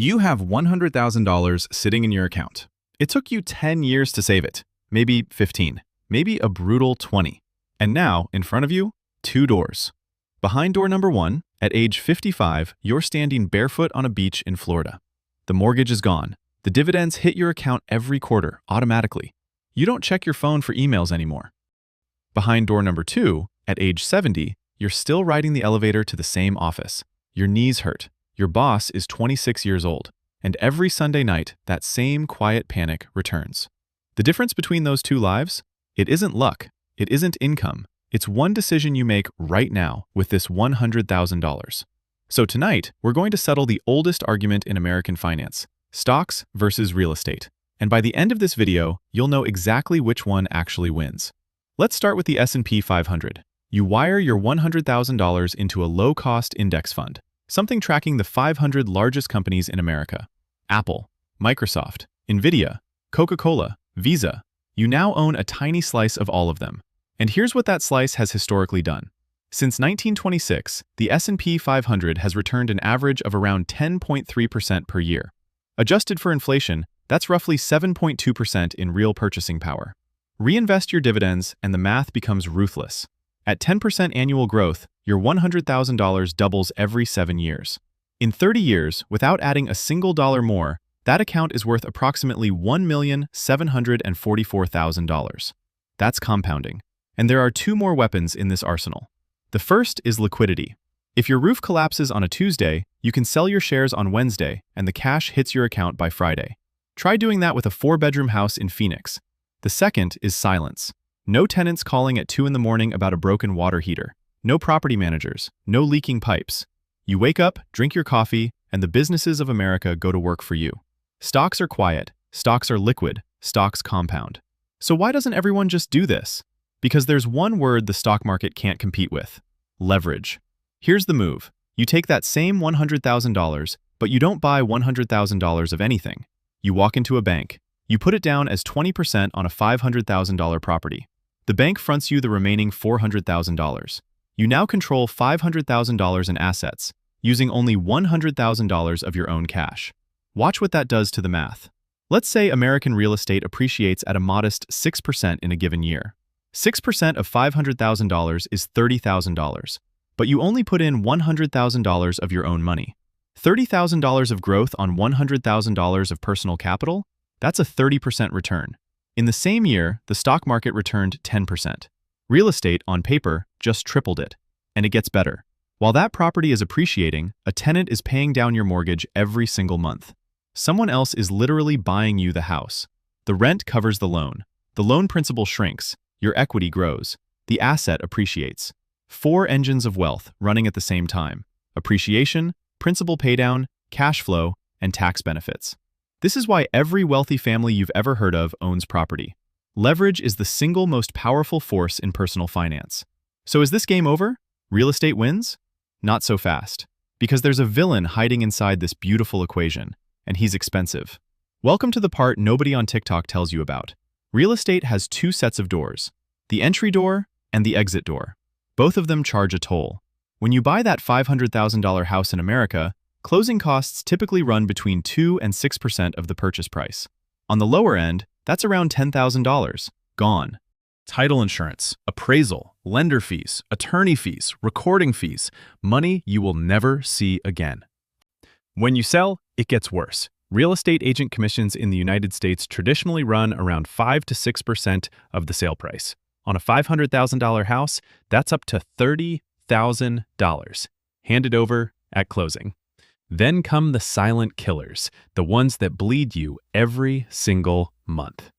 You have $100,000 sitting in your account. It took you 10 years to save it, maybe 15, maybe a brutal 20. And now, in front of you, two doors. Behind door number 1, at age 55, you're standing barefoot on a beach in Florida. The mortgage is gone. The dividends hit your account every quarter, automatically. You don't check your phone for emails anymore. Behind door number 2, at age 70, you're still riding the elevator to the same office. Your knees hurt. Your boss is 26 years old. And every Sunday night, that same quiet panic returns. The difference between those two lives? It isn't luck. It isn't income. It's one decision you make right now with this $100,000. So tonight, we're going to settle the oldest argument in American finance: stocks versus real estate. And by the end of this video, you'll know exactly which one actually wins. Let's start with the S&P 500. You wire your $100,000 into a low-cost index fund, something tracking the 500 largest companies in America. Apple, Microsoft, Nvidia, Coca-Cola, Visa. You now own a tiny slice of all of them. And here's what that slice has historically done. Since 1926, the S&P 500 has returned an average of around 10.3% per year. Adjusted for inflation, that's roughly 7.2% in real purchasing power. Reinvest your dividends and the math becomes ruthless. At 10% annual growth, your $100,000 doubles every 7 years. In 30 years, without adding a single dollar more, that account is worth approximately $1,744,000. That's compounding. And there are two more weapons in this arsenal. The first is liquidity. If your roof collapses on a Tuesday, you can sell your shares on Wednesday and the cash hits your account by Friday. Try doing that with a 4-bedroom house in Phoenix. The second is silence. No tenants calling at 2 in the morning about a broken water heater. No property managers. No leaking pipes. You wake up, drink your coffee, and the businesses of America go to work for you. Stocks are quiet. Stocks are liquid. Stocks compound. So why doesn't everyone just do this? Because there's one word the stock market can't compete with: leverage. Here's the move. You take that same $100,000, but you don't buy $100,000 of anything. You walk into a bank. You put it down as 20% on a $500,000 property. The bank fronts you the remaining $400,000. You now control $500,000 in assets, using only $100,000 of your own cash. Watch what that does to the math. Let's say American real estate appreciates at a modest 6% in a given year. 6% of $500,000 is $30,000, but you only put in $100,000 of your own money. $30,000 of growth on $100,000 of personal capital? That's a 30% return. In the same year, the stock market returned 10%. Real estate, on paper, just tripled it. And it gets better. While that property is appreciating, a tenant is paying down your mortgage every single month. Someone else is literally buying you the house. The rent covers the loan. The loan principal shrinks. Your equity grows. The asset appreciates. 4 engines of wealth running at the same time: appreciation, principal paydown, cash flow, and tax benefits. This is why every wealthy family you've ever heard of owns property. Leverage is the single most powerful force in personal finance. So is this game over? Real estate wins? Not so fast. Because there's a villain hiding inside this beautiful equation, and he's expensive. Welcome to the part nobody on TikTok tells you about. Real estate has 2 sets of doors: the entry door and the exit door. Both of them charge a toll. When you buy that $500,000 house in America, closing costs typically run between 2 and 6% of the purchase price. On the lower end, that's around $10,000. Gone. Title insurance, appraisal, lender fees, attorney fees, recording fees, money you will never see again. When you sell, it gets worse. Real estate agent commissions in the United States traditionally run around 5 to 6% of the sale price. On a $500,000 house, that's up to $30,000, handed over at closing. Then come the silent killers, the ones that bleed you every single month.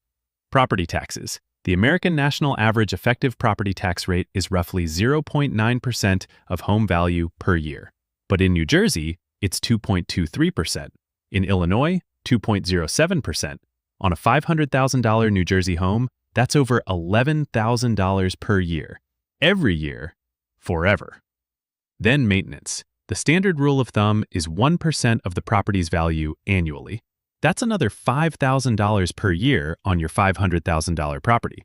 Property taxes. The American national average effective property tax rate is roughly 0.9% of home value per year. But in New Jersey, it's 2.23%. In Illinois, 2.07%. On a $500,000 New Jersey home, that's over $11,000 per year. Every year, forever. Then maintenance. The standard rule of thumb is 1% of the property's value annually. That's another $5,000 per year on your $500,000 property.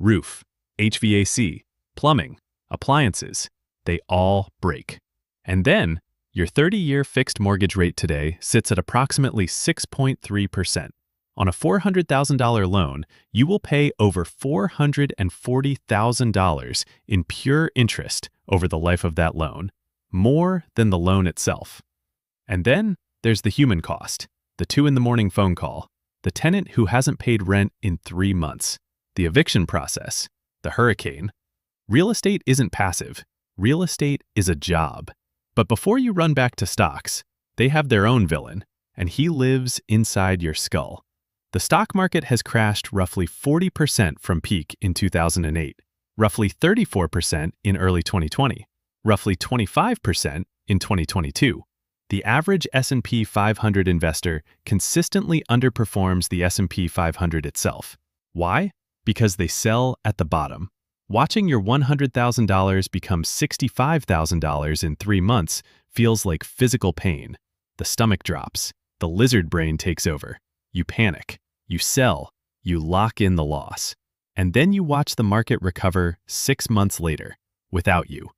Roof, HVAC, plumbing, appliances, they all break. And then Your 30-year fixed mortgage rate today sits at approximately 6.3%. On a $400,000 loan, you will pay over $440,000 in pure interest over the life of that loan, more than the loan itself. And then there's the human cost, the 2 in the morning phone call, the tenant who hasn't paid rent in 3 months, the eviction process, the hurricane. Real estate isn't passive. Real estate is a job. But before you run back to stocks, they have their own villain, and he lives inside your skull. The stock market has crashed roughly 40% from peak in 2008, roughly 34% in early 2020, roughly 25% in 2022. The average S&P 500 investor consistently underperforms the S&P 500 itself. Why? Because they sell at the bottom. Watching your $100,000 become $65,000 in 3 months feels like physical pain. The stomach drops. The lizard brain takes over. You panic. You sell. You lock in the loss. And then you watch the market recover 6 months later, without you.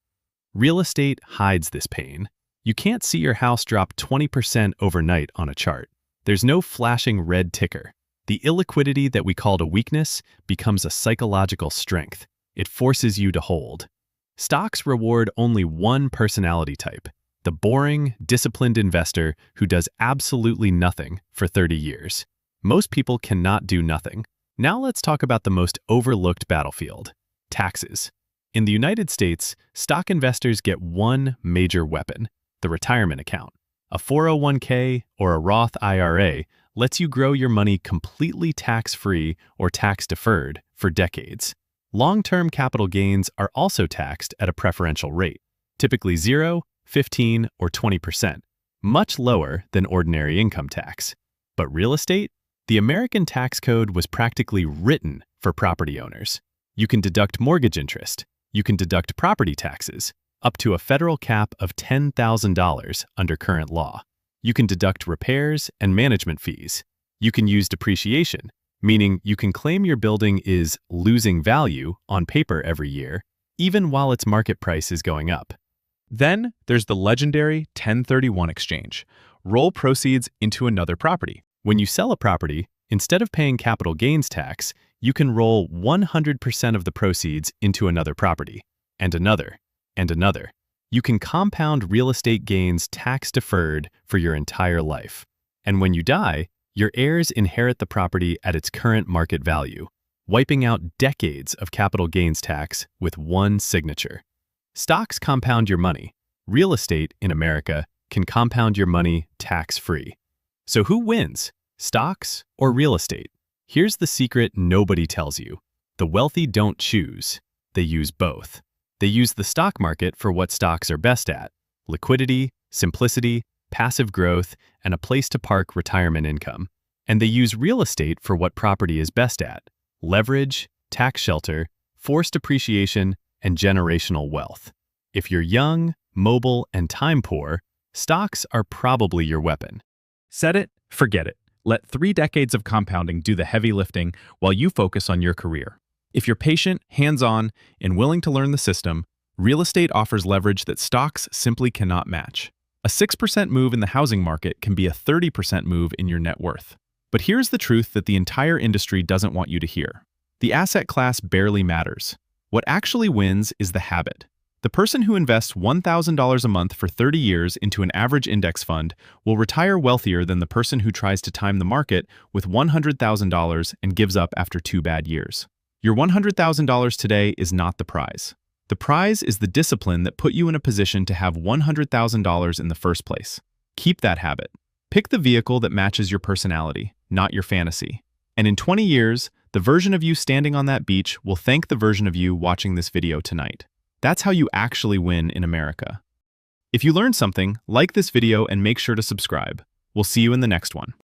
Real estate hides this pain. You can't see your house drop 20% overnight on a chart. There's no flashing red ticker. The illiquidity that we called a weakness becomes a psychological strength. It forces you to hold. Stocks reward only one personality type, the boring, disciplined investor who does absolutely nothing for 30 years. Most people cannot do nothing. Now let's talk about the most overlooked battlefield, taxes. In the United States, stock investors get one major weapon, the retirement account. A 401k or a Roth IRA lets you grow your money completely tax-free or tax-deferred for decades. Long-term capital gains are also taxed at a preferential rate, typically 0, 15, or 20%, much lower than ordinary income tax. But real estate? The American tax code was practically written for property owners. You can deduct mortgage interest. You can deduct property taxes, up to a federal cap of $10,000 under current law. You can deduct repairs and management fees. You can use depreciation, meaning you can claim your building is losing value on paper every year, even while its market price is going up. Then there's the legendary 1031 exchange. Roll proceeds into another property. When you sell a property, instead of paying capital gains tax, you can roll 100% of the proceeds into another property, and another, and another. You can compound real estate gains tax-deferred for your entire life. And when you die, your heirs inherit the property at its current market value, wiping out decades of capital gains tax with one signature. Stocks compound your money. Real estate in America can compound your money tax-free. So who wins, stocks or real estate? Here's the secret nobody tells you. The wealthy don't choose. They use both. They use the stock market for what stocks are best at: liquidity, simplicity, passive growth, and a place to park retirement income. And they use real estate for what property is best at: leverage, tax shelter, forced appreciation, and generational wealth. If you're young, mobile, and time poor, stocks are probably your weapon. Set it, forget it. Let 3 decades of compounding do the heavy lifting while you focus on your career. If you're patient, hands-on, and willing to learn the system, real estate offers leverage that stocks simply cannot match. A 6% move in the housing market can be a 30% move in your net worth. But here's the truth that the entire industry doesn't want you to hear. The asset class barely matters. What actually wins is the habit. The person who invests $1,000 a month for 30 years into an average index fund will retire wealthier than the person who tries to time the market with $100,000 and gives up after 2 bad years. Your $100,000 today is not the prize. The prize is the discipline that put you in a position to have $100,000 in the first place. Keep that habit. Pick the vehicle that matches your personality, not your fantasy. And in 20 years, the version of you standing on that beach will thank the version of you watching this video tonight. That's how you actually win in America. If you learned something, like this video and make sure to subscribe. We'll see you in the next one.